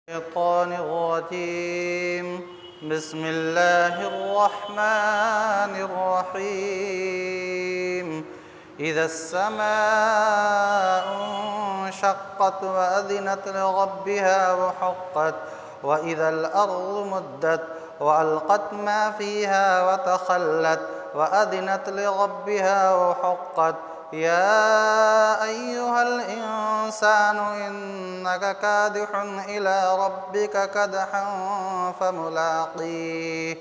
الشيطان الرجيم. بسم الله الرحمن الرحيم. إذا السماء انشقت وأذنت لربها وحقت وإذا الأرض مدت وألقت ما فيها وتخلت وأذنت لربها وحقت يا أيها الإنسان إنك كادح إلى ربك كدحا فملاقيه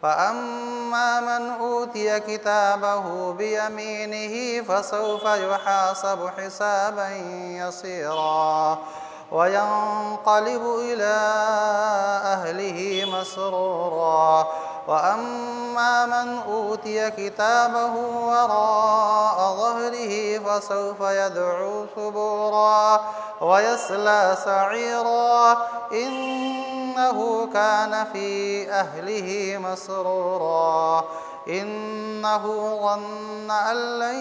فأما من أوتي كتابه بيمينه فسوف يحاسب حسابا يسيرا وينقلب إلى أهله مسرورا وأما من أوتي كتابه وراء ظهره فسوف يدعو ثبورا ويصلى سعيرا إنه كان في أهله مسرورا إنه ظن أن لن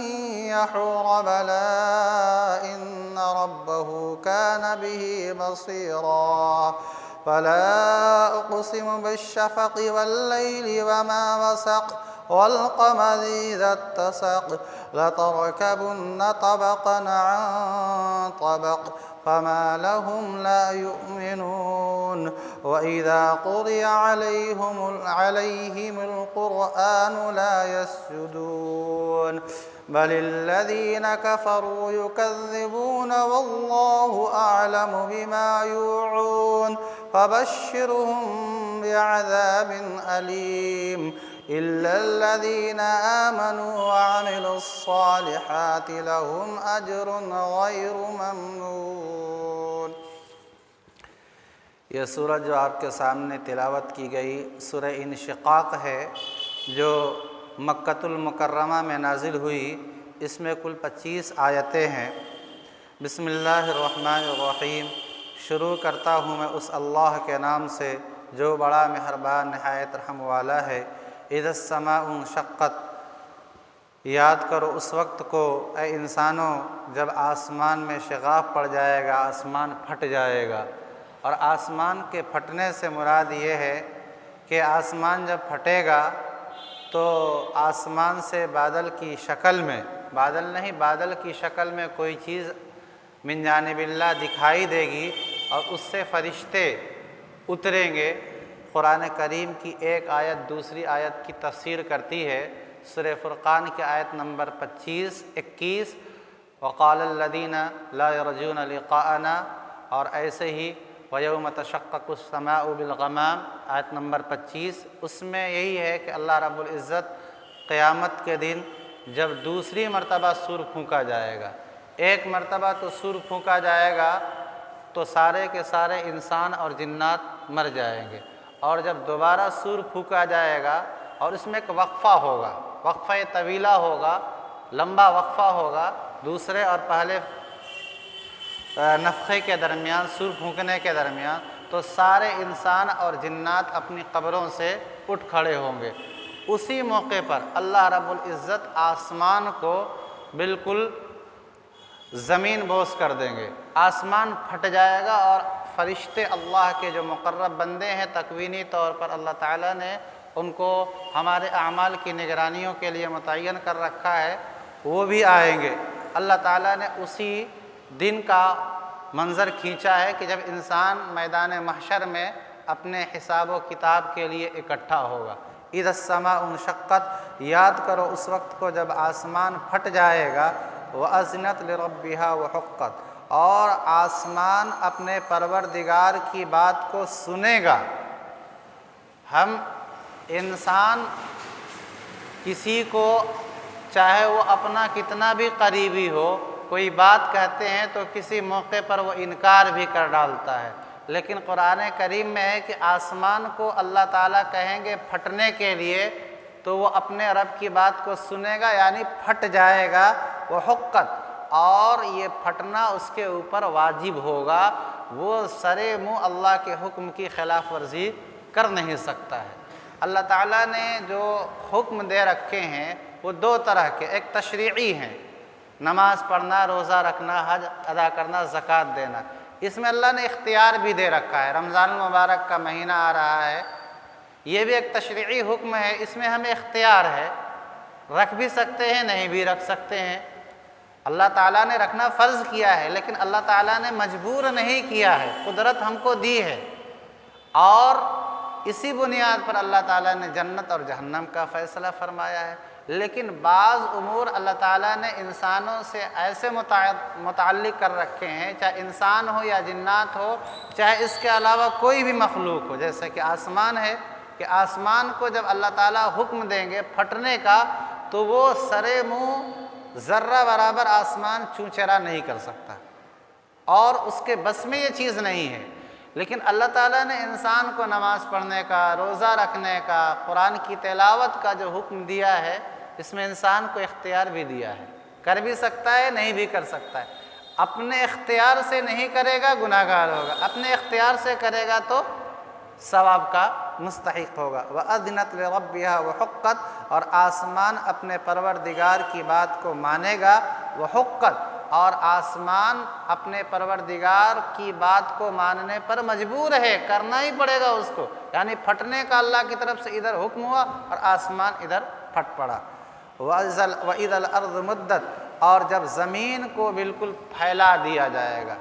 يحور بلى إن ربه كان به بصيرا فلا أقسم بالشفق والليل وما وسق والقمر إذا اتسق لتركبن طبقا عن طبق فما لهم لا يؤمنون وإذا قرئ عليهم القرآن لا يسجدون بل الذين كفروا يكذبون والله أعلم بما يوعون فبشرهم بعذاب أليم إلا الذين آمنوا وعملوا الصالحات لهم أجر غير ممنون۔ یہ سورہ جو آپ کے سامنے تلاوت کی گئی سورہ انشقاق ہے، جو مکۃ المکرمہ میں نازل ہوئی۔ اس میں کل 25 آیتیں ہیں۔ بسم اللہ الرحمن الرحیم۔ شروع کرتا ہوں میں اس اللہ کے نام سے جو بڑا مہربان نہایت رحم والا ہے۔ اذا السماء انشقت، یاد کرو اس وقت کو اے انسانوں جب آسمان میں شغاف پڑ جائے گا، آسمان پھٹ جائے گا۔ اور آسمان کے پھٹنے سے مراد یہ ہے کہ آسمان جب پھٹے گا تو آسمان سے بادل کی شکل میں، بادل نہیں، بادل کی شکل میں کوئی چیز من جانب اللہ دکھائی دے گی اور اس سے فرشتے اتریں گے۔ قرآن کریم کی ایک آیت دوسری آیت کی تفسیر کرتی ہے۔ سورہ فرقان کی آیت نمبر 25 21 وقال الذین لا یرجون لقاءنا، اور ایسے ہی وَيَوْمَ تَشَقَّقُ السَّمَاءُ بِالْغَمَامِ آیت نمبر 25۔ اس میں یہی ہے کہ اللہ رب العزت قیامت کے دن جب دوسری مرتبہ سور پھونکا جائے گا، ایک مرتبہ تو سور پھونکا جائے گا تو سارے کے سارے انسان اور جنات مر جائیں گے، اور جب دوبارہ سور پھونکا جائے گا اور اس میں ایک وقفہ ہوگا، وقفہ طویلہ ہوگا، لمبا وقفہ ہوگا دوسرے اور پہلے نفخے کے درمیان، سور پھونکنے کے درمیان، تو سارے انسان اور جنات اپنی قبروں سے اٹھ کھڑے ہوں گے۔ اسی موقع پر اللہ رب العزت آسمان کو بالکل زمین بوس کر دیں گے، آسمان پھٹ جائے گا، اور فرشتے اللہ کے جو مقرب بندے ہیں تکوینی طور پر اللہ تعالیٰ نے ان کو ہمارے اعمال کی نگرانیوں کے لیے متعین کر رکھا ہے، وہ بھی آئیں گے۔ اللہ تعالیٰ نے اسی دن کا منظر کھینچا ہے کہ جب انسان میدان محشر میں اپنے حساب و کتاب کے لیے اکٹھا ہوگا۔ اذا السماء انشقت، یاد کرو اس وقت کو جب آسمان پھٹ جائے گا، وَأَذِنَتْ لِرَبِّهَا وَحُقَّتْ، اور آسمان اپنے پروردگار کی بات کو سنے گا۔ ہم انسان کسی کو چاہے وہ اپنا کتنا بھی قریبی ہو، کوئی بات کہتے ہیں تو کسی موقع پر وہ انکار بھی کر ڈالتا ہے، لیکن قرآن کریم میں ہے کہ آسمان کو اللہ تعالیٰ کہیں گے پھٹنے کے لیے تو وہ اپنے رب کی بات کو سنے گا، یعنی پھٹ جائے گا۔ وحقت، اور یہ پھٹنا اس کے اوپر واجب ہوگا، وہ سرے منہ اللہ کے حکم کی خلاف ورزی کر نہیں سکتا ہے۔ اللہ تعالیٰ نے جو حکم دے رکھے ہیں وہ دو طرح کے، ایک تشریعی ہیں، نماز پڑھنا، روزہ رکھنا، حج ادا کرنا، زکوٰۃ دینا۔ اس میں اللہ نے اختیار بھی دے رکھا ہے۔ رمضان المبارک کا مہینہ آ رہا ہے، یہ بھی ایک تشریعی حکم ہے، اس میں ہمیں اختیار ہے، رکھ بھی سکتے ہیں نہیں بھی رکھ سکتے ہیں۔ اللہ تعالیٰ نے رکھنا فرض کیا ہے، لیکن اللہ تعالیٰ نے مجبور نہیں کیا ہے، قدرت ہم کو دی ہے، اور اسی بنیاد پر اللہ تعالیٰ نے جنت اور جہنم کا فیصلہ فرمایا ہے۔ لیکن بعض امور اللہ تعالیٰ نے انسانوں سے ایسے متعلق کر رکھے ہیں، چاہے انسان ہو یا جنات ہو، چاہے اس کے علاوہ کوئی بھی مخلوق ہو، جیسے کہ آسمان ہے، کہ آسمان کو جب اللہ تعالیٰ حکم دیں گے پھٹنے کا تو وہ سرے منہ ذرہ برابر آسمان چوں چرا نہیں کر سکتا، اور اس کے بس میں یہ چیز نہیں ہے۔ لیکن اللہ تعالیٰ نے انسان کو نماز پڑھنے کا، روزہ رکھنے کا، قرآن کی تلاوت کا جو حکم دیا ہے، اس میں انسان کو اختیار بھی دیا ہے، کر بھی سکتا ہے نہیں بھی کر سکتا ہے۔ اپنے اختیار سے نہیں کرے گا گناہ گار ہوگا، اپنے اختیار سے کرے گا تو ثواب کا مستحق ہوگا۔ وَأَذِنَتْ لِرَبِّهَا وَحُقَّتْ، اور آسمان اپنے پروردگار کی بات کو مانے گا، وَحُقَّتْ، اور آسمان اپنے پروردگار کی بات کو ماننے پر مجبور ہے، کرنا ہی پڑے گا اس کو، یعنی پھٹنے کا اللہ کی طرف سے ادھر حکم ہوا اور آسمان ادھر پھٹ پڑا۔ وَإِذَا الْأَرْضُ مُدَّتْ، اور جب زمین کو بالکل پھیلا دیا جائے گا۔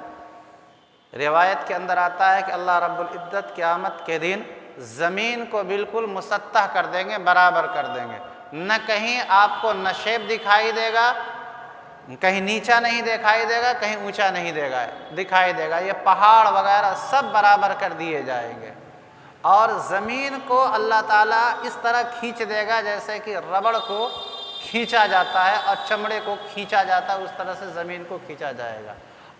روایت کے اندر آتا ہے کہ اللہ رب العزت قیامت کے دن زمین کو بالکل مسطح کر دیں گے، برابر کر دیں گے، نہ کہیں آپ کو نشیب دکھائی دے گا، کہیں نیچا نہیں دکھائی دے گا، کہیں اونچا نہیں دکھائی دے گا، یہ پہاڑ وغیرہ سب برابر کر دیے جائیں گے، اور زمین کو اللہ تعالیٰ اس طرح کھینچ دے گا جیسے کہ ربڑ کو کھینچا جاتا ہے اور چمڑے کو کھینچا جاتا ہے، اس طرح سے زمین کو کھینچا جائے گا،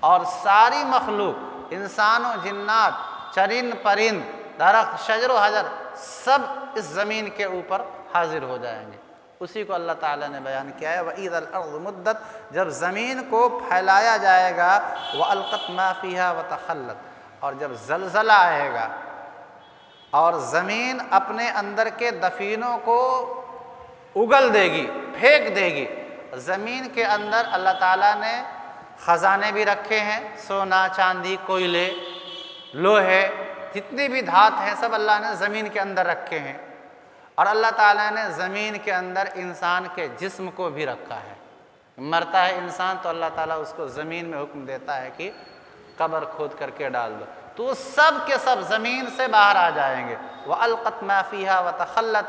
اور ساری مخلوق، انسان و جنات، چرند پرند، درخت، شجر و حجر، سب اس زمین کے اوپر حاضر ہو جائیں گے۔ اسی کو اللہ تعالیٰ نے بیان کیا ہے، وَإِذَا الْأَرْضُ مُدَّتْ، جب زمین کو پھیلایا جائے گا، وَأَلْقَتْ مَا فِيهَا وَتَخَلَّتْ، اور جب زلزلہ آئے گا اور زمین اپنے اندر کے دفینوں کو اگل دے گی، پھینک دے گی۔ زمین کے اندر اللہ تعالیٰ نے خزانے بھی رکھے ہیں، سونا، چاندی، کوئلے، لوہے، جتنی بھی دھات ہیں سب اللہ نے زمین کے اندر رکھے ہیں، اور اللہ تعالیٰ نے زمین کے اندر انسان کے جسم کو بھی رکھا ہے۔ مرتا ہے انسان تو اللہ تعالیٰ اس کو زمین میں حکم دیتا ہے کہ قبر کھود کر کے ڈال دو، تو سب کے سب زمین سے باہر آ جائیں گے۔ وَأَلْقَتْ مَا فِيهَا وَتَخَلَّتْ،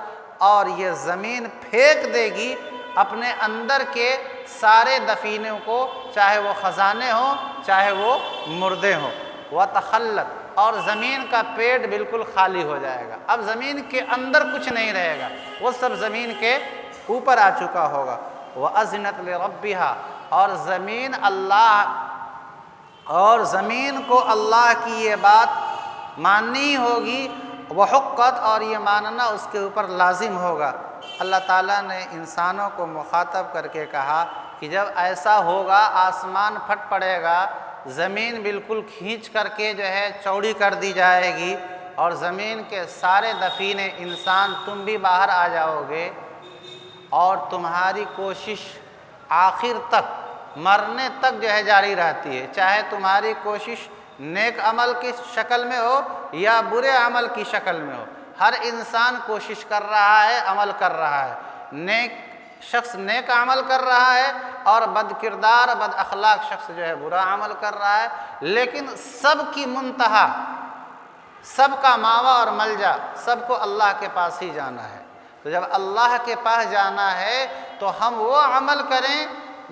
اور یہ زمین پھینک دے گی اپنے اندر کے سارے دفینوں کو، چاہے وہ خزانے ہوں چاہے وہ مردے ہوں۔ وَتَخَلَّتْ، اور زمین کا پیٹ بالکل خالی ہو جائے گا، اب زمین کے اندر کچھ نہیں رہے گا، وہ سب زمین کے اوپر آ چکا ہوگا۔ وَأَذِنَتْ لِرَبِّهَا، اور زمین کو اللہ کی یہ بات ماننی ہوگی، وحقت، اور یہ ماننا اس کے اوپر لازم ہوگا۔ اللہ تعالیٰ نے انسانوں کو مخاطب کر کے کہا کہ جب ایسا ہوگا، آسمان پھٹ پڑے گا، زمین بالکل کھینچ کر کے جو ہے چوڑی کر دی جائے گی، اور زمین کے سارے دفینے انسان تم بھی باہر آ جاؤ گے، اور تمہاری کوشش آخر تک، مرنے تک جو ہے جاری رہتی ہے، چاہے تمہاری کوشش نیک عمل کی شکل میں ہو یا برے عمل کی شکل میں ہو، ہر انسان کوشش کر رہا ہے، عمل کر رہا ہے، نیک شخص نیک عمل کر رہا ہے، اور بد کردار بد اخلاق شخص جو ہے برا عمل کر رہا ہے، لیکن سب کی منتہا، سب کا ماوا اور ملجا، سب کو اللہ کے پاس ہی جانا ہے۔ تو جب اللہ کے پاس جانا ہے تو ہم وہ عمل کریں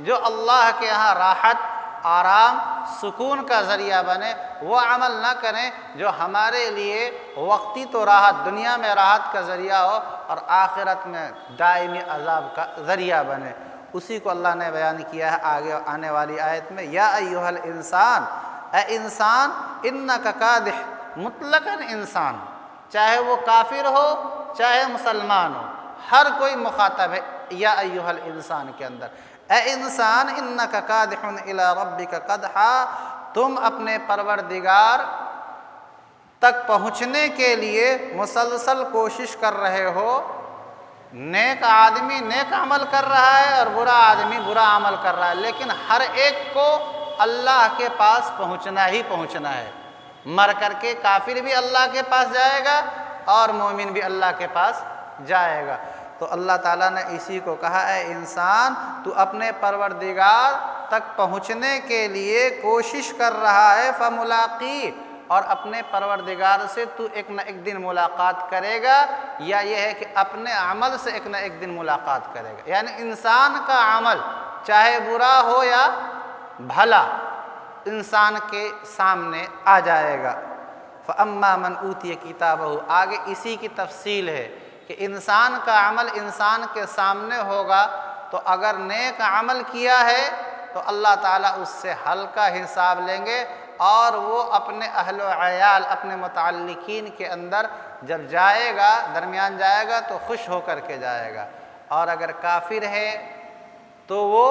جو اللہ کے ہاں راحت، آرام، سکون کا ذریعہ بنے، وہ عمل نہ کریں جو ہمارے لیے وقتی تو راحت، دنیا میں راحت کا ذریعہ ہو اور آخرت میں دائمی عذاب کا ذریعہ بنے۔ اسی کو اللہ نے بیان کیا ہے آگے آنے والی آیت میں، یا ایھا الانسان، اے انسان، انک کادح، مطلقاً انسان، چاہے وہ کافر ہو چاہے مسلمان ہو، ہر کوئی مخاطب ہے یا ایھا الانسان کے اندر۔ اے انسان، انک کادح الی ربک قدحا، تم اپنے پروردگار تک پہنچنے کے لیے مسلسل کوشش کر رہے ہو۔ نیک آدمی نیک عمل کر رہا ہے اور برا آدمی برا عمل کر رہا ہے، لیکن ہر ایک کو اللہ کے پاس پہنچنا ہی پہنچنا ہے۔ مر کر کے کافر بھی اللہ کے پاس جائے گا اور مومن بھی اللہ کے پاس جائے گا۔ تو اللہ تعالیٰ نے اسی کو کہا، اے انسان تو اپنے پروردگار تک پہنچنے کے لیے کوشش کر رہا ہے، فملاقی، اور اپنے پروردگار سے تو ایک نہ ایک دن ملاقات کرے گا، یا یہ ہے کہ اپنے عمل سے ایک نہ ایک دن ملاقات کرے گا۔ یعنی انسان کا عمل چاہے برا ہو یا بھلا انسان کے سامنے آ جائے گا۔ فَأَمَّا مَنْ أُوتِيَ كِتَابَهُ، آگے اسی کی تفصیل ہے کہ انسان کا عمل انسان کے سامنے ہوگا، تو اگر نیک عمل کیا ہے تو اللہ تعالیٰ اس سے ہلکا حساب لیں گے، اور وہ اپنے اہل و عیال، اپنے متعلقین کے اندر جب جائے گا، درمیان جائے گا تو خوش ہو کر کے جائے گا۔ اور اگر کافر ہے تو وہ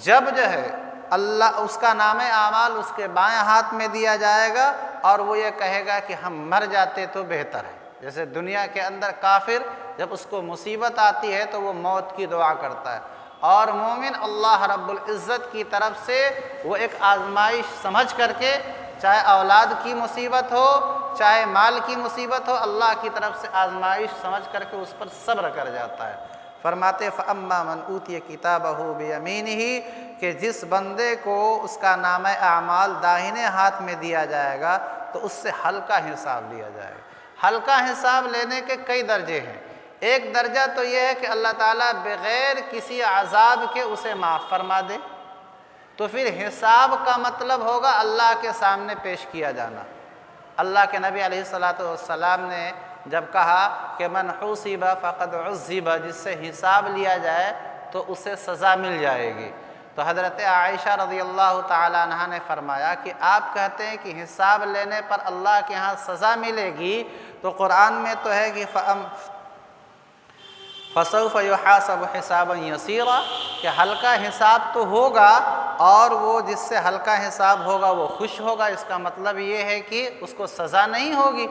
جب جو ہے اللہ اس کا نام اعمال اس کے بائیں ہاتھ میں دیا جائے گا، اور وہ یہ کہے گا کہ ہم مر جاتے تو بہتر ہے۔ جیسے دنیا کے اندر کافر جب اس کو مصیبت آتی ہے تو وہ موت کی دعا کرتا ہے، اور مومن اللہ رب العزت کی طرف سے وہ ایک آزمائش سمجھ کر کے، چاہے اولاد کی مصیبت ہو چاہے مال کی مصیبت ہو، اللہ کی طرف سے آزمائش سمجھ کر کے اس پر صبر کر جاتا ہے۔ فرماتے فَأَمَّا مَنْ أُوتِيَ كِتَابَهُ بِيَمِينِهِ، کہ جس بندے کو اس کا نام اعمال داہنے ہاتھ میں دیا جائے گا تو اس سے ہلکا حساب لیا جائے گا۔ ہلکا حساب لینے کے کئی درجے ہیں۔ ایک درجہ تو یہ ہے کہ اللہ تعالیٰ بغیر کسی عذاب کے اسے معاف فرما دے، تو پھر حساب کا مطلب ہوگا اللہ کے سامنے پیش کیا جانا۔ اللہ کے نبی علیہ السلام نے جب کہا کہ من حوصب فقد عذب، جس سے حساب لیا جائے تو اسے سزا مل جائے گی، تو حضرت عائشہ رضی اللہ تعالیٰ عنہا نے فرمایا کہ آپ کہتے ہیں کہ حساب لینے پر اللہ کے ہاں سزا ملے گی، تو قرآن میں تو ہے کہ فَسَوْفَ يُحَاسَبُ حِسَابًا يَسِيرًا، کہ ہلکا حساب تو ہوگا، اور وہ جس سے ہلکا حساب ہوگا وہ خوش ہوگا۔ اس کا مطلب یہ ہے کہ اس کو سزا نہیں ہوگی۔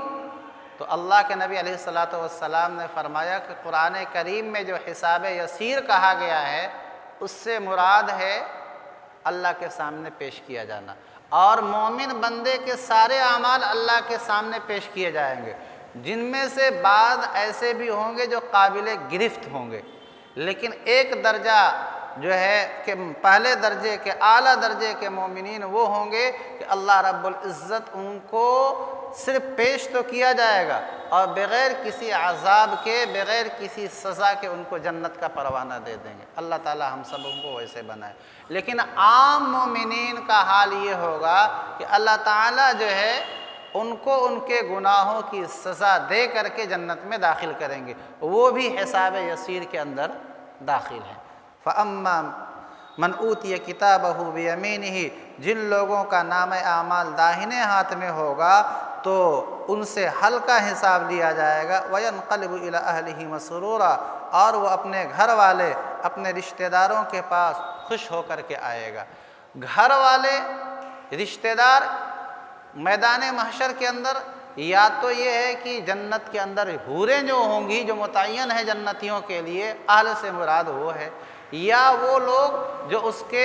تو اللہ کے نبی علیہ السلام نے فرمایا کہ قرآن کریم میں جو حساب یسیر کہا گیا ہے اس سے مراد ہے اللہ کے سامنے پیش کیا جانا، اور مومن بندے کے سارے اعمال اللہ کے سامنے پیش کیے جائیں گے، جن میں سے بعض ایسے بھی ہوں گے جو قابل گرفت ہوں گے، لیکن ایک درجہ جو ہے کہ پہلے درجے کے اعلیٰ درجے کے مومنین وہ ہوں گے کہ اللہ رب العزت ان کو صرف پیش تو کیا جائے گا، اور بغیر کسی عذاب کے، بغیر کسی سزا کے ان کو جنت کا پروانہ دے دیں گے۔ اللہ تعالی ہم سب ان کو ویسے بنائے۔ لیکن عام مومنین کا حال یہ ہوگا کہ اللہ تعالیٰ جو ہے ان کو ان کے گناہوں کی سزا دے کر کے جنت میں داخل کریں گے، وہ بھی حساب یسیر کے اندر داخل ہیں۔ فَأَمَّا مَنْ أُوتِيَ كِتَابَهُ بِيَمِينِهِ، جن لوگوں کا نام اعمال داہنے ہاتھ میں ہوگا تو ان سے ہلکا حساب لیا جائے گا، وَيَنْقَلِبُ إِلَىٰ أَهْلِهِ مَسْرُورًا، اور وہ اپنے گھر والے، اپنے رشتہ داروں کے پاس خوش ہو کر کے آئے گا۔ گھر والے، رشتہ دار میدان محشر کے اندر یا تو یہ ہے کہ جنت کے اندر حوریں جو ہوں گی، جو متعین ہے جنتیوں کے لیے، اہل سے مراد وہ ہے، یا وہ لوگ جو اس کے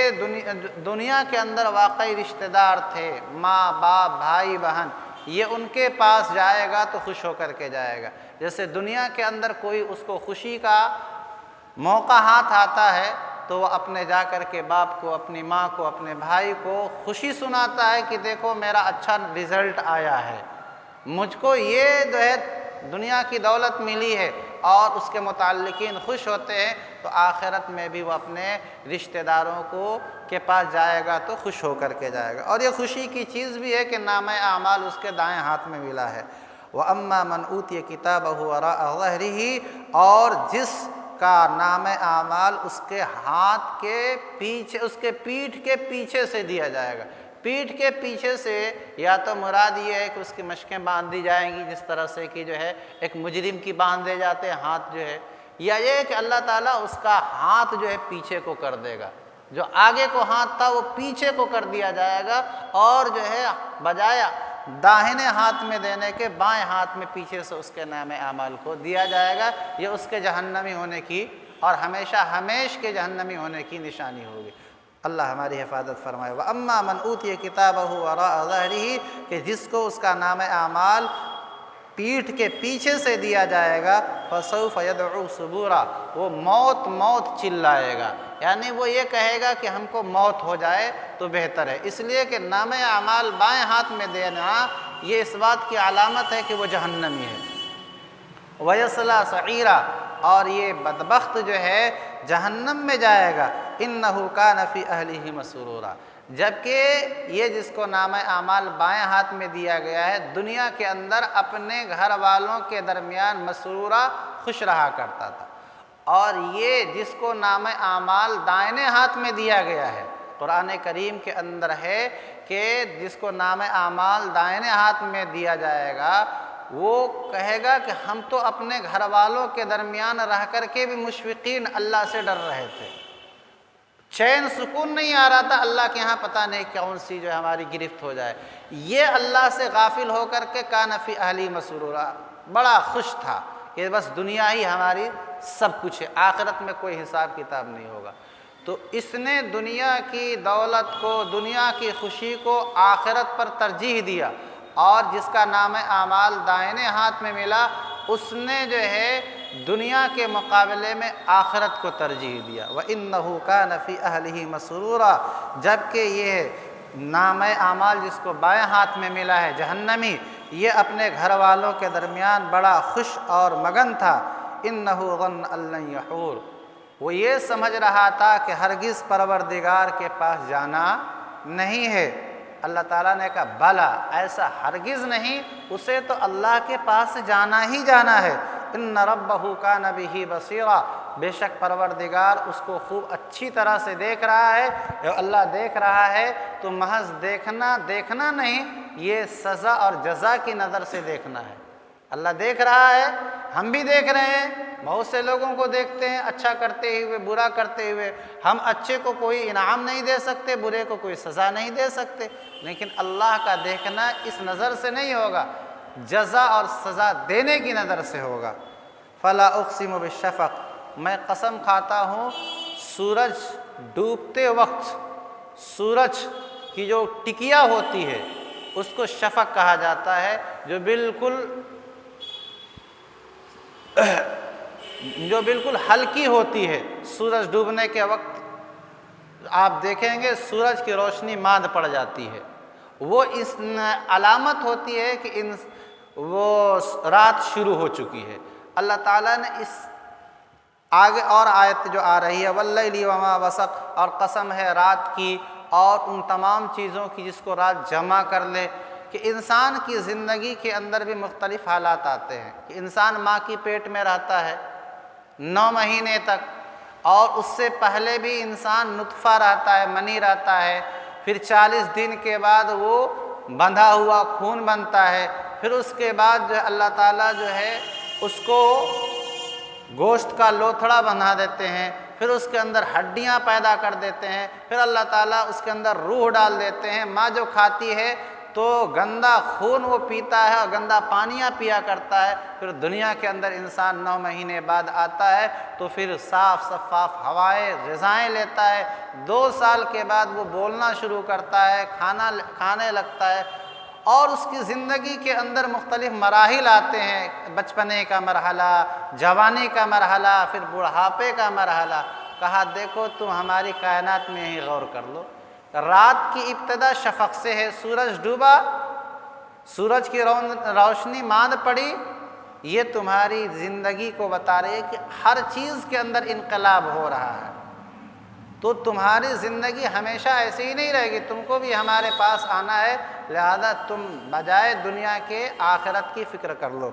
دنیا کے اندر واقعی رشتہ دار تھے، ماں باپ بھائی بہن، یہ ان کے پاس جائے گا تو خوش ہو کر کے جائے گا۔ جیسے دنیا کے اندر کوئی اس کو خوشی کا موقع ہاتھ آتا ہے تو وہ اپنے جا کر کے باپ کو، اپنی ماں کو، اپنے بھائی کو خوشی سناتا ہے کہ دیکھو میرا اچھا رزلٹ آیا ہے، مجھ کو یہ جو ہے دنیا کی دولت ملی ہے، اور اس کے متعلقین خوش ہوتے ہیں، تو آخرت میں بھی وہ اپنے رشتہ داروں کے پاس جائے گا تو خوش ہو کر کے جائے گا۔ اور یہ خوشی کی چیز بھی ہے کہ نامہ اعمال اس کے دائیں ہاتھ میں ملا ہے۔ وَأَمَّا مَنْ أُوتِيَ كِتَابَهُ وَرَاءَ ظَهْرِهِ، اور جس کا نام اعمال اس کے ہاتھ کے پیچھے، اس کے پیٹھ کے پیچھے سے دیا جائے گا۔ پیٹھ کے پیچھے سے یا تو مراد یہ ہے کہ اس کی مشقیں باندھ دی جائیں گی، جس طرح سے کہ جو ہے ایک مجرم کی باندھ دے جاتے ہیں ہاتھ جو ہے، یا یہ کہ اللہ تعالیٰ اس کا ہاتھ جو ہے پیچھے کو کر دے گا، جو آگے کو ہاتھ تھا وہ پیچھے کو کر دیا جائے گا، اور جو ہے بجائے داہنے ہاتھ میں دینے کے بائیں ہاتھ میں پیچھے سے اس کے نام اعمال کو دیا جائے گا۔ یہ اس کے جہنمی ہونے کی اور ہمیشہ ہمیش کے جہنمی ہونے کی نشانی ہوگی۔ اللہ ہماری حفاظت فرمائے۔ وَأَمَّا مَنْ أُوتِيَ كِتَابَهُ وَرَاءَ ظَهْرِهِ، کہ جس کو اس کا نام اعمال پیٹھ کے پیچھے سے دیا جائے گا، فَسَوْفَ يَدْعُو ثُبُورًا، وہ موت موت چلائے گا، یعنی وہ یہ کہے گا کہ ہم کو موت ہو جائے تو بہتر ہے، اس لیے کہ نام اعمال بائیں ہاتھ میں دینا یہ اس بات کی علامت ہے کہ وہ جہنمی ہے۔ وَيَصْلَىٰ سَعِيرًا، اور یہ بدبخت جو ہے جہنم میں جائے گا۔ إِنَّهُ كَانَ فِي أَهْلِهِ مَسْرُورًا، جبکہ یہ جس کو نام اعمال بائیں ہاتھ میں دیا گیا ہے دنیا کے اندر اپنے گھر والوں کے درمیان مسرورا خوش رہا کرتا تھا، اور یہ جس کو نام اعمال دائنے ہاتھ میں دیا گیا ہے، قرآن کریم کے اندر ہے کہ جس کو نام اعمال دائنے ہاتھ میں دیا جائے گا وہ کہے گا کہ ہم تو اپنے گھر والوں کے درمیان رہ کر کے بھی مشفقین اللہ سے ڈر رہے تھے، چین سکون نہیں آ رہا تھا، اللہ کے ہاں پتہ نہیں کون سی جو ہے ہماری گرفت ہو جائے، یہ اللہ سے غافل ہو کر کے کان فی اہلی مسرورا، بڑا خوش تھا کہ بس دنیا ہی ہماری سب کچھ ہے، آخرت میں کوئی حساب کتاب نہیں ہوگا۔ تو اس نے دنیا کی دولت کو، دنیا کی خوشی کو آخرت پر ترجیح دیا، اور جس کا نام اعمال دائنے ہاتھ میں ملا اس نے جو ہے دنیا کے مقابلے میں آخرت کو ترجیح دیا۔ وَإِنَّهُ كَانَ فِي أَهْلِهِ مَسْرُورًا، جبکہ یہ نام اعمال جس کو بائیں ہاتھ میں ملا ہے جہنمی، یہ اپنے گھر والوں کے درمیان بڑا خوش اور مگن تھا۔ إِنَّهُ ظَنَّ أَن لَّن يَحُورَ، وہ یہ سمجھ رہا تھا کہ ہرگز پروردگار کے پاس جانا نہیں ہے۔ اللہ تعالیٰ نے کہا بلا، ایسا ہرگز نہیں، اسے تو اللہ کے پاس جانا ہی جانا ہے۔ ان ربہ کان بہ بصیرا، بے شک پروردگار اس کو خوب اچھی طرح سے دیکھ رہا ہے۔ اللہ دیکھ رہا ہے تو محض دیکھنا نہیں، یہ سزا اور جزا کی نظر سے دیکھنا ہے۔ اللہ دیکھ رہا ہے، ہم بھی دیکھ رہے ہیں، بہت سے لوگوں کو دیکھتے ہیں اچھا کرتے ہوئے، برا کرتے ہوئے، ہم اچھے کو کوئی انعام نہیں دے سکتے، برے کو کوئی سزا نہیں دے سکتے، لیکن اللہ کا دیکھنا اس نظر سے نہیں ہوگا، جزا اور سزا دینے کی نظر سے ہوگا۔ فلا اقسم بالشفق، میں قسم کھاتا ہوں سورج ڈوبتے وقت، سورج کی جو ٹکیا ہوتی ہے اس کو شفق کہا جاتا ہے، جو بالکل ہلکی ہوتی ہے۔ سورج ڈوبنے کے وقت آپ دیکھیں گے سورج کی روشنی ماند پڑ جاتی ہے، وہ اس علامت ہوتی ہے کہ وہ رات شروع ہو چکی ہے۔ اللہ تعالیٰ نے اس آگے اور آیت جو آ رہی ہے واللیل وما وسق، اور قسم ہے رات کی اور ان تمام چیزوں کی جس کو رات جمع کر لے، کہ انسان کی زندگی کے اندر بھی مختلف حالات آتے ہیں کہ انسان ماں کی پیٹ میں رہتا ہے 9 مہینے تک، اور اس سے پہلے بھی انسان نطفہ رہتا ہے، منی رہتا ہے، پھر 40 دن کے بعد وہ بندھا ہوا خون بنتا ہے، پھر اس کے بعد جو اللہ تعالیٰ جو ہے اس کو گوشت کا لوتھڑا بنا دیتے ہیں، پھر اس کے اندر ہڈیاں پیدا کر دیتے ہیں، پھر اللہ تعالیٰ اس کے اندر روح ڈال دیتے ہیں۔ ماں جو کھاتی ہے تو گندا خون وہ پیتا ہے اور گندا پانیاں پیا کرتا ہے، پھر دنیا کے اندر انسان 9 مہینے بعد آتا ہے تو پھر صاف شفاف ہوائیں غذائیں لیتا ہے، 2 سال کے بعد وہ بولنا شروع کرتا ہے، کھانے لگتا ہے، اور اس کی زندگی کے اندر مختلف مراحل آتے ہیں، بچپنے کا مرحلہ، جوانی کا مرحلہ، پھر بڑھاپے کا مرحلہ۔ کہا دیکھو تم ہماری کائنات میں ہی غور کر لو، رات کی ابتدا شفق سے ہے، سورج ڈوبا، سورج کی روشنی ماند پڑی، یہ تمہاری زندگی کو بتا رہی ہے کہ ہر چیز کے اندر انقلاب ہو رہا ہے، تو تمہاری زندگی ہمیشہ ایسے ہی نہیں رہے گی، تم کو بھی ہمارے پاس آنا ہے، لہذا تم بجائے دنیا کے آخرت کی فکر کر لو۔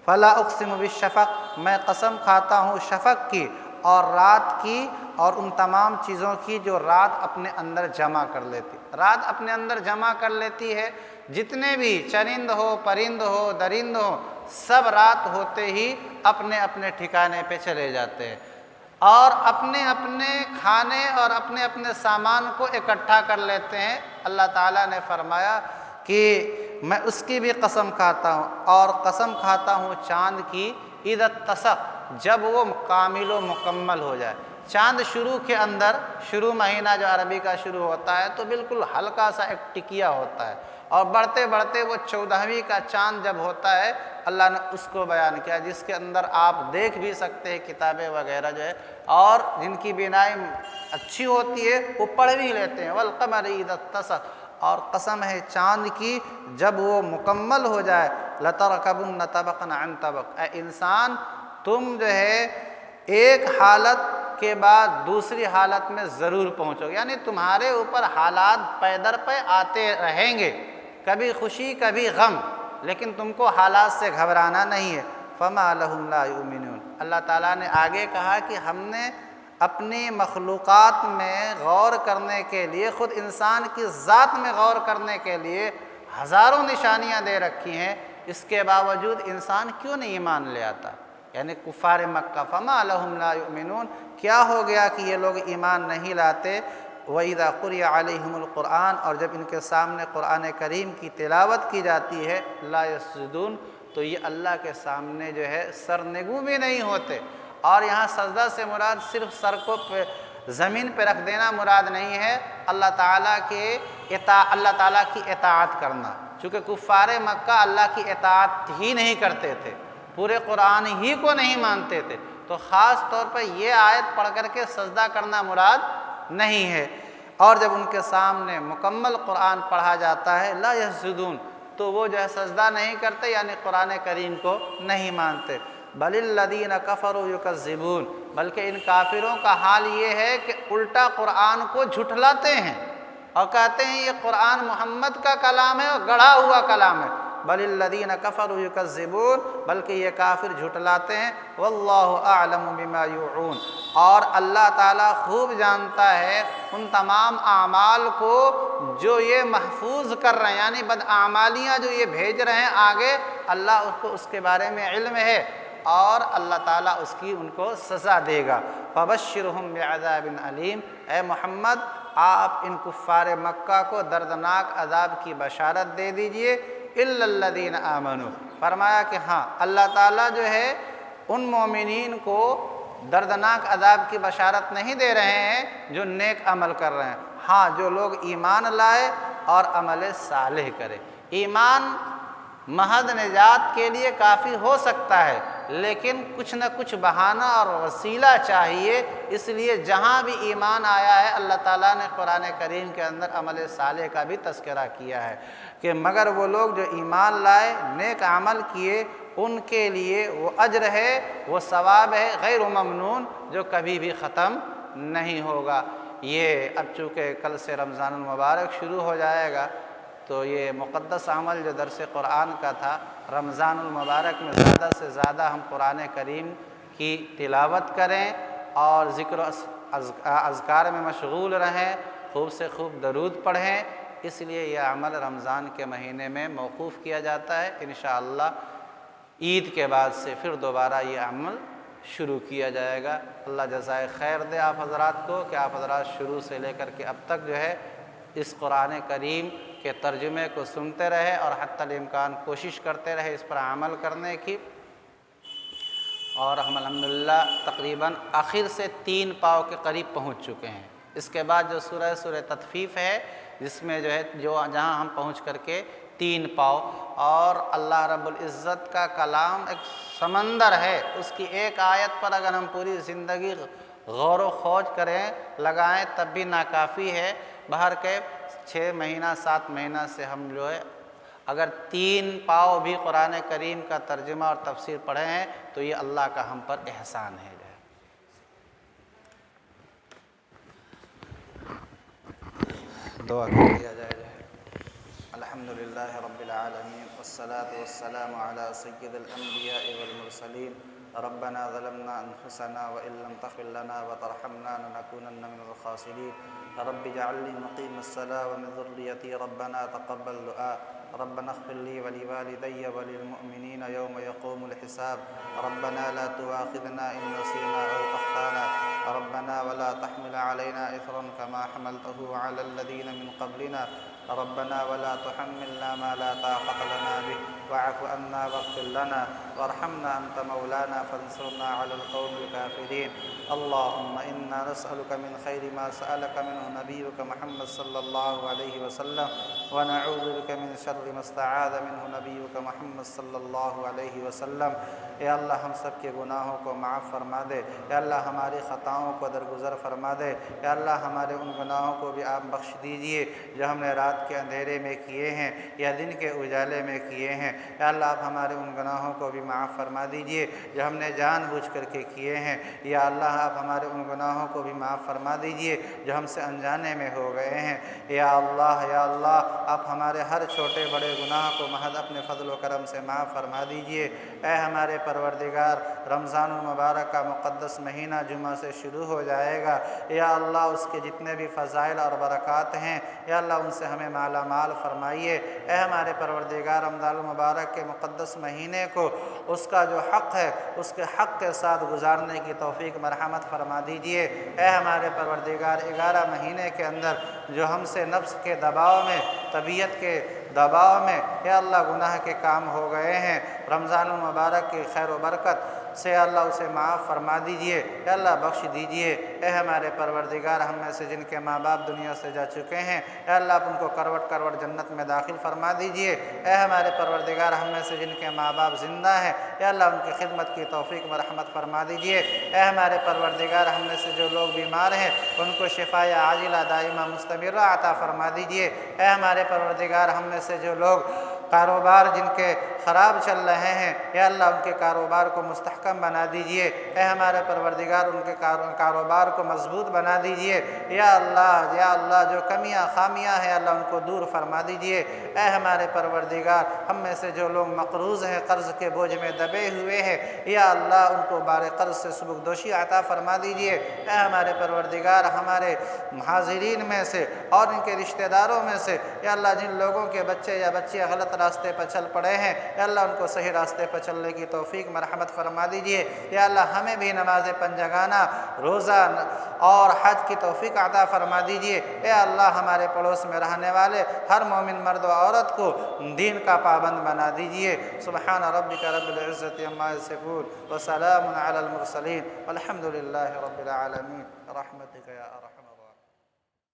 فلا اقسم بالشفق، میں قسم کھاتا ہوں شفق کی اور رات کی اور ان تمام چیزوں کی جو رات اپنے اندر جمع کر لیتی، رات اپنے اندر جمع کر لیتی ہے، جتنے بھی چرند ہو، پرند ہو، درند ہو، سب رات ہوتے ہی اپنے اپنے ٹھکانے پہ چلے جاتے ہیں اور اپنے اپنے کھانے اور اپنے اپنے سامان کو اکٹھا کر لیتے ہیں۔ اللہ تعالیٰ نے فرمایا کہ میں اس کی بھی قسم کھاتا ہوں، اور قسم کھاتا ہوں چاند کی اذا اتسق، جب وہ کامل و مکمل ہو جائے۔ چاند شروع کے اندر، شروع مہینہ جو عربی کا شروع ہوتا ہے تو بالکل ہلکا سا ایک ٹکیا ہوتا ہے، اور بڑھتے بڑھتے وہ 14ویں کا چاند جب ہوتا ہے اللہ نے اس کو بیان کیا، جس کے اندر آپ دیکھ بھی سکتے ہیں کتابیں وغیرہ جو ہے، اور جن کی بینائی اچھی ہوتی ہے وہ پڑھ بھی لیتے ہیں۔ والقمر اذا اتسق، اور قسم ہے چاند کی جب وہ مکمل ہو جائے، لترکبن طبقا عن طبق، اے انسان تم جو ہے ایک حالت کے بعد دوسری حالت میں ضرور پہنچو گے، یعنی تمہارے اوپر حالات پے در پے آتے رہیں گے، کبھی خوشی کبھی غم، لیکن تم کو حالات سے گھبرانا نہیں ہے۔ فما لہم لا یؤمنون، اللہ تعالیٰ نے آگے کہا کہ ہم نے اپنی مخلوقات میں غور کرنے کے لیے، خود انسان کی ذات میں غور کرنے کے لیے ہزاروں نشانیاں دے رکھی ہیں، اس کے باوجود انسان کیوں نہیں ایمان لے آتا؟ یعنی کفار مکہ، فما لہم لا یؤمنون، کیا ہو گیا کہ یہ لوگ ایمان نہیں لاتے؟ وَإِذَا قُرِئَ عَلَيْهِمُ الْقُرْآنُ، اور جب ان کے سامنے قرآن کریم کی تلاوت کی جاتی ہے، لا یسجدون، تو یہ اللہ کے سامنے جو ہے سرنگوں بھی نہیں ہوتے۔ اور یہاں سجدہ سے مراد صرف سر کو زمین پہ رکھ دینا مراد نہیں ہے، اللہ تعالیٰ کی اطاعت کرنا، چونکہ کفار مکہ اللہ کی اطاعت ہی نہیں کرتے تھے، پورے قرآن ہی کو نہیں مانتے تھے، تو خاص طور پر یہ آیت پڑھ کر کے سجدہ کرنا مراد نہیں ہے۔ اور جب ان کے سامنے مکمل قرآن پڑھا جاتا ہے، لا یسجدون، تو وہ جو ہے سجدہ نہیں کرتے، یعنی قرآن کریم کو نہیں مانتے۔ بل الذین کفروا یکذبون، بلکہ ان کافروں کا حال یہ ہے کہ الٹا قرآن کو جھٹلاتے ہیں اور کہتے ہیں یہ قرآن محمد کا کلام ہے اور گڑھا ہوا کلام ہے۔ بل الذین کفروا یکذبون، بلکہ یہ کافر جھٹلاتے ہیں۔ واللہ اعلم بما یوعون، اور اللہ تعالیٰ خوب جانتا ہے ان تمام اعمال کو جو یہ محفوظ کر رہے ہیں، یعنی بداعمالیاں جو یہ بھیج رہے ہیں آگے، اللہ اس کو اس کے بارے میں علم ہے، اور اللہ تعالیٰ اس کی ان کو سزا دے گا۔ فبشرہم بعذاب علیم، اے محمد آپ ان کفار مکہ کو دردناک عذاب کی بشارت دے دیجئے۔ الا الذین آمنوا، فرمایا کہ ہاں اللہ تعالیٰ جو ہے ان مومنین کو دردناک عذاب کی بشارت نہیں دے رہے ہیں جو نیک عمل کر رہے ہیں، ہاں جو لوگ ایمان لائے اور عمل صالح کرے۔ ایمان محض نجات کے لیے کافی ہو سکتا ہے، لیکن کچھ نہ کچھ بہانہ اور وسیلہ چاہیے، اس لیے جہاں بھی ایمان آیا ہے اللہ تعالیٰ نے قرآن کریم کے اندر عمل صالح کا بھی تذکرہ کیا ہے کہ مگر وہ لوگ جو ایمان لائے، نیک عمل کیے، ان کے لیے وہ اجر ہے، وہ ثواب ہے غیر ممنون، جو کبھی بھی ختم نہیں ہوگا۔ یہ اب چونکہ کل سے رمضان المبارک شروع ہو جائے گا، تو یہ مقدس عمل جو درس قرآن کا تھا، رمضان المبارک میں زیادہ سے زیادہ ہم قرآن کریم کی تلاوت کریں اور ذکر و اذکار میں مشغول رہیں، خوب سے خوب درود پڑھیں، اس لیے یہ عمل رمضان کے مہینے میں موقوف کیا جاتا ہے۔ انشاءاللہ عید کے بعد سے پھر دوبارہ یہ عمل شروع کیا جائے گا۔ اللہ جزائے خیر دے آپ حضرات کو کہ آپ حضرات شروع سے لے کر کے اب تک جو ہے اس قرآن کریم کے ترجمے کو سنتے رہے اور حتی الامکان کوشش کرتے رہے اس پر عمل کرنے کی، اور ہم الحمدللہ تقریباً آخر سے 3 پاؤ کے قریب پہنچ چکے ہیں۔ اس کے بعد جو سورہ تطفیف ہے، جس میں جو ہے جہاں ہم پہنچ کر کے 3 پاؤ، اور اللہ رب العزت کا کلام ایک سمندر ہے، اس کی ایک آیت پر اگر ہم پوری زندگی غور و خوض کریں لگائیں تب بھی ناکافی ہے۔ بہر کے 6 مہینہ 7 مہینہ سے ہم جو ہے اگر 3 پاؤ بھی قرآن کریم کا ترجمہ اور تفسیر پڑھے ہیں تو یہ اللہ کا ہم پر احسان ہے۔ دعا کر لیا جائے۔ الحمدللہ رب العالمین والصلاة والسلام علی سید الانبیاء والمرسلین۔ ربنا ظلمنا انفسنا وان لم تغفر لنا وترحمنا لنكونن من الخاسرین۔ رب اجعلنی مقیم الصلاة ومن ذریتی ربنا تقبل دعاء۔ ربنا اغفر لي ولوالدي وللمؤمنين يوم يقوم الحساب۔ ربنا لا تؤاخذنا إن نسينا أو أخطأنا، ربنا ولا تحمل علينا إثرا كما حملته على الذين من قبلنا، ربنا ولا تحملنا ما لا طاقة لنا به، واعف عنا واغفر لنا وارحمنا أنت مولانا فانصرنا على القوم الكافرين اللهم إنا نسألك من خير ما سألك منه نبيك محمد صلى الله عليه وسلم ونعوذ بك من شر ما استعاذ منه نبيك محمد صلی اللہ علیہ وسلم۔ اے اللہ ہم سب کے گناہوں کو معاف فرما دے، اے اللہ ہماری خطاؤں کو درگزر فرما دے، اے اللہ ہمارے ان گناہوں کو بھی آپ بخش دیجئے جو ہم نے رات کے اندھیرے میں کیے ہیں یا دن کے اجالے میں کیے ہیں، اے اللہ آپ ہمارے ان گناہوں کو بھی معاف فرما دیجئے جو ہم نے جان بوجھ کر کے کیے ہیں، یا اللہ آپ ہمارے ان گناہوں کو بھی معاف فرما دیجئے جو ہم سے انجانے میں ہو گئے ہیں، یا اللہ آپ ہمارے ہر چھوٹے بڑے گناہ کو محض اپنے فضل و کرم سے معاف فرما دیجئے۔ اے ہمارے پروردگار، رمضان المبارک کا مقدس مہینہ جمعہ سے شروع ہو جائے گا، یا اللہ اس کے جتنے بھی فضائل اور برکات ہیں یا اللہ ان سے ہمیں مالا مال فرمائیے۔ اے ہمارے پروردگار، رمضان المبارک کے مقدس مہینے کو اس کا جو حق ہے اس کے حق کے ساتھ گزارنے کی توفیق مرحمت فرما دیجئے۔ اے ہمارے پروردگار، 11 مہینے کے اندر جو ہم سے نفس کے دباؤ میں، طبیعت کے دباؤ میں یا اللہ گناہ کے کام ہو گئے ہیں، رمضان المبارک کی خیر و برکت سے اللہ اسے معاف فرما دیجئے، یا اللہ بخش دیجئے۔ اے ہمارے پروردگار، ہم میں سے جن کے ماں باپ دنیا سے جا چکے ہیں یا اللہ آپ ان کو کروٹ کروٹ جنت میں داخل فرما دیجئے۔ اے ہمارے پروردگار، ہم میں سے جن کے ماں باپ زندہ ہیں یا اللہ ان کی خدمت کی توفیق مرحمت فرما دیجئے۔ اے ہمارے پروردگار، ہم میں سے جو لوگ بیمار ہیں ان کو شفاء عاجلہ دائمہ مستمرہ عطا فرما دیجئے۔ اے ہمارے پروردگار، ہم میں سے جو لوگ کاروبار جن کے خراب چل رہے ہیں یا اللہ ان کے کاروبار کو مستحکم بنا دیجئے۔ اے ہمارے پروردگار، ان کے کاروبار کو مضبوط بنا دیجئے۔ یا اللہ جو کمیاں خامیاں ہیں اللہ ان کو دور فرما دیجئے۔ اے ہمارے پروردگار، ہم میں سے جو لوگ مقروض ہیں، قرض کے بوجھ میں دبے ہوئے ہیں یا اللہ ان کو بار قرض سے سبکدوشی عطا فرما دیجئے۔ اے ہمارے پروردگار، ہمارے حاضرین میں سے اور ان کے رشتہ داروں میں سے یا اللہ جن لوگوں کے بچے یا بچیاں غلط راستے پر چل پڑے ہیں یا اللہ ان کو صحیح راستے پر چلنے کی توفیق مرحمت فرما دیجئے۔ یا اللہ ہمیں بھی نماز پنجگانہ، روزہ اور حج کی توفیق عطا فرما دیجئے۔ اے اللہ ہمارے پڑوس میں رہنے والے ہر مومن مرد و عورت کو دین کا پابند بنا دیجئے۔ سبحان ربک رب العزت عما یصفون وسلام علی المرسلین والحمد للہ رب العالمین برحمتک یا ارحم